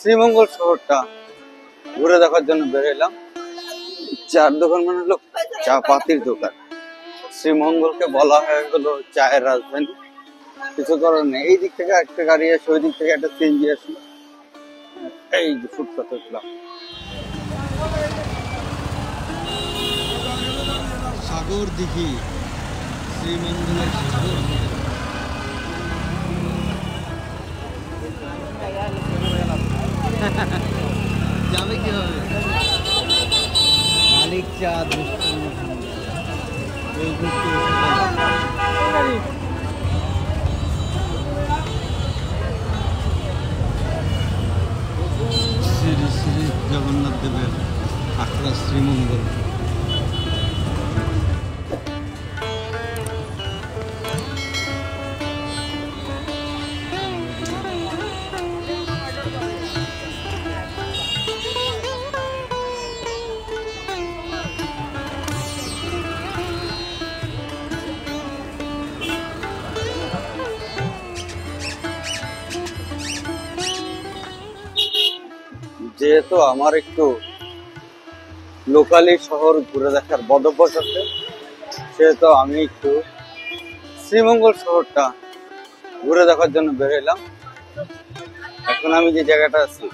শ্রীমঙ্গল শহরটা ঘুরে দেখার জন্য বের হলাম। চার দোকান মানে হলো চা পাতির দোকান। শ্রীমঙ্গলকে বলা হয়ে গেল চায়ের রাজধানী। কিছু করার নেই, এই দিক থেকে একটা গাড়ি আসে, ওই দিক থেকে একটা সিএনজি আসে, এই যে ফুটপাতে উঠলাম। সাগর দিঘি, শ্রীমঙ্গলের সাগর যাবে কিভাবে? মালিক চা শ্রী শ্রী জগন্নাথ দেবের আখড়া শ্রীমঙ্গল। যেহেতু আমার একটু লোকালি শহর ঘুরে দেখার বদভ্যাস আছে, সেহেতু আমি একটু শ্রীমঙ্গল শহরটা ঘুরে দেখার জন্য বের হলাম। এখন আমি যে জায়গাটা আছি,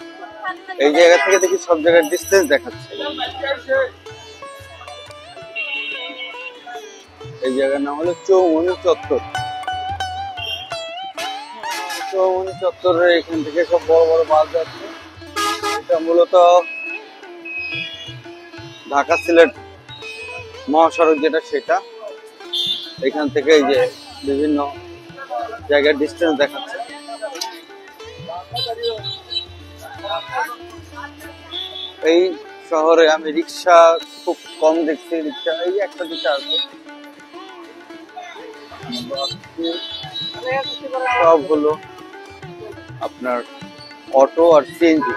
এই জায়গা থেকে দেখি সব জায়গার ডিস্টেন্স দেখাচ্ছে। এই জায়গার নাম হলো চৌমনি চত্বর। চৌমনি চত্বরের এখান থেকে সব বড় বড় বাস যাচ্ছে। এটা মূলত ঢাকা সিলেট মহাসড়ক যেটা, সেটা এখান থেকে এই যে বিভিন্ন জায়গার ডিস্টেন্স দেখাচ্ছে। এই শহরে আমি রিক্সা খুব কম দেখছি, রিক্সা এই একটা দুটা আছে, সব হলো আপনার অটো আর সিএনজি।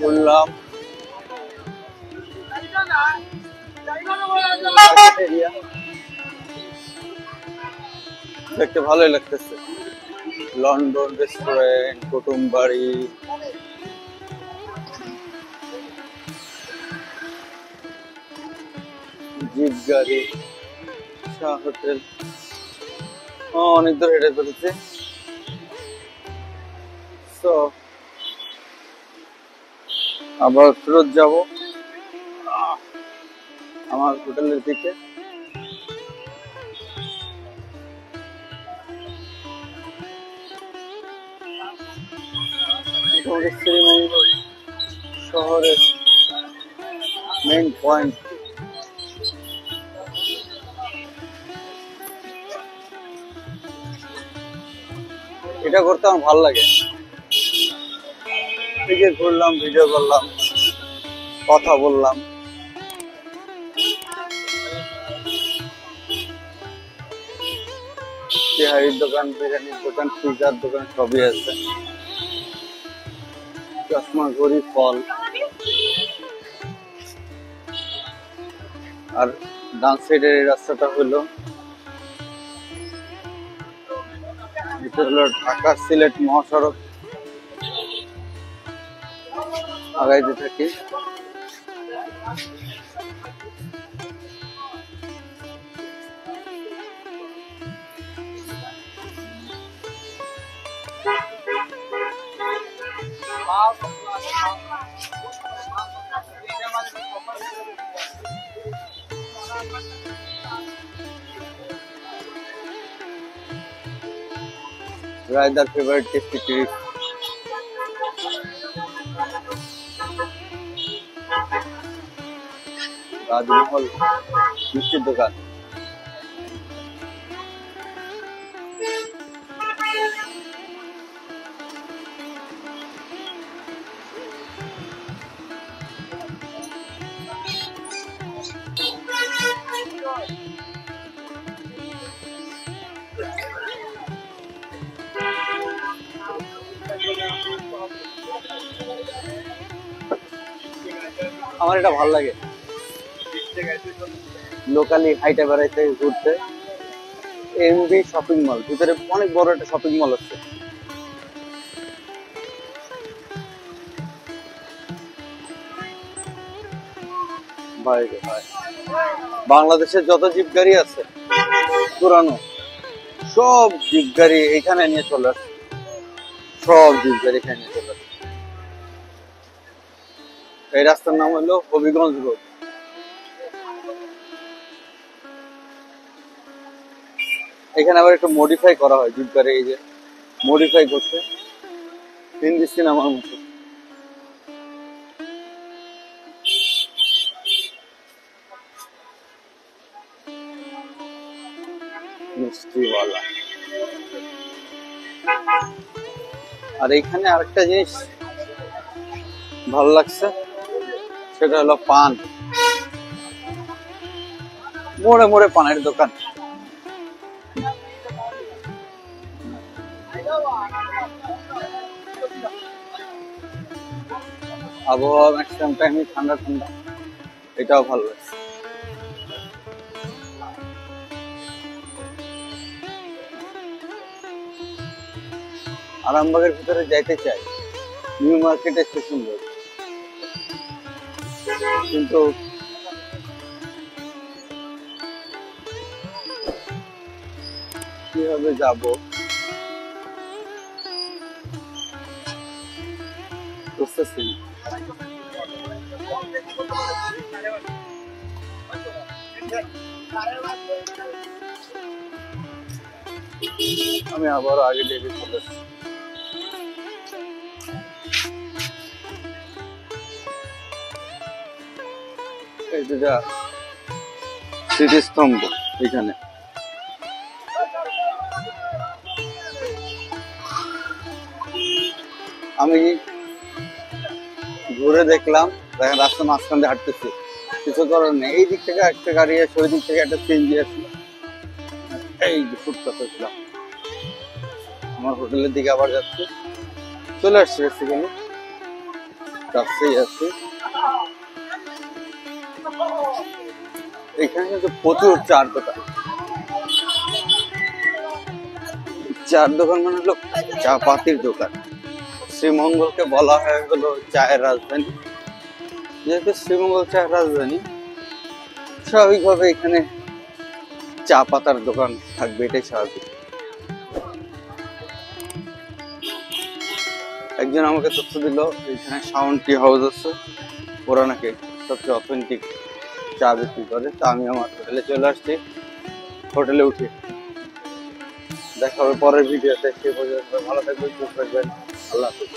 বললাম দেখতে ভালোই লাগতেছে। লন্ডন রেস্টুরেন্ট, কুটুম বাড়ি, জিপ গাড়ি, শাহ হোটেল। অনেক দূর হেঁটে ফেলেছে। তো আবার ফেরত যাব আমার হোটেলের দিকে। মোটামুটি শ্রীমঙ্গল শহরের মেইন পয়েন্ট। এটা করতে আমার ভালো লাগে। এদিকে ঘুরলাম, ভিডিও করলাম, কথা বললাম। তেহারির দোকান, বিরিয়ানির দোকান, পিজার দোকান সবই আছে। চশমা, ঘড়ি, ফল। আর ডান সাইডের এই রাস্তাটা হলো ঢাকা সিলেট মহাসড়ক। আগাইতে থাকি। রায়দার ফেভারিট টেস্টি ট্রিট। রাজমহল মিষ্টির দোকান। আমার এটা ভালো লাগে। লোকালি হাইটে বেড়াইতে ঘুরতে। এমবি শপিং মল, ভিতরে অনেক বড় একটা শপিং মল আছে। ভাই রে ভাই, বাংলাদেশের যত জিপ গাড়ি আছে পুরানো, সব জিপ গাড়ি এখানে নিয়ে চলে আসছে। সব জিপ গাড়ি এখানে নিয়ে চলে আসছে। এই রাস্তার নাম হলো হবিগঞ্জ রোড। এখানে আবার একটু মডিফাই করা হয় জিপ গাড়ি, এই যে মডিফাই করছে হিন্দি সিনেমার মতো। মিষ্টিওয়ালা। আর এখানে আরেকটা জিনিস ভালো লাগছে, সেটা হলো পান। মোড়ে মোড়ে পানের দোকান। আবহাওয়া ম্যাক্সিমাম টাইমই ঠান্ডা ঠান্ডা, এটাও ভালো লাগছে। আরামবাগের ভিতরে যাইতে চাই, নিউ মার্কেট স্টেশন রোড, কিন্তু কিভাবে যাব বুঝতেছি না। আমি আবারও আগে ডেকে চলে আসছি। এই যেটা স্মৃতিস্তম্ভ, এখানে আমি ঘুরে দেখলাম, দেখেন রাস্তা মাঝখান দিয়ে হাঁটতেছি, কিছু করার নেই। এই দিক থেকে একটা গাড়ি আছে, ওই দিক থেকে একটা সিএনজি আছে। এই যে ফুটপাতে ছিলাম, আমার হোটেলের দিকে আবার যাচ্ছি, চলে আসছি বেসিক্যালি কাছেই আছি। এখানে কিন্তু প্রচুর চার দোকান। চার দোকান মানে হলো চা পাতির দোকান। শ্রীমঙ্গলকে বলা হয় হলো চায়ের রাজধানী, যেহেতু শ্রীমঙ্গল চায়ের রাজধানী, স্বাভাবিকভাবে এখানে চা পাতার দোকান থাকবে, এটাই স্বাভাবিক। একজন আমাকে তথ্য দিল এখানে সাউন্ড টি হাউস আছে, ওরা নাকি সবচেয়ে অথেন্টিক চা বিক্রি করে। তা আমি আমার হোটেলে চলে আসছি, হোটেলে উঠি। দেখা হবে পরের ভিডিওতে। সে পর্যন্ত ভালো থাকবেন, সুস্থ থাকবেন, আল্লাহ হাফেজ।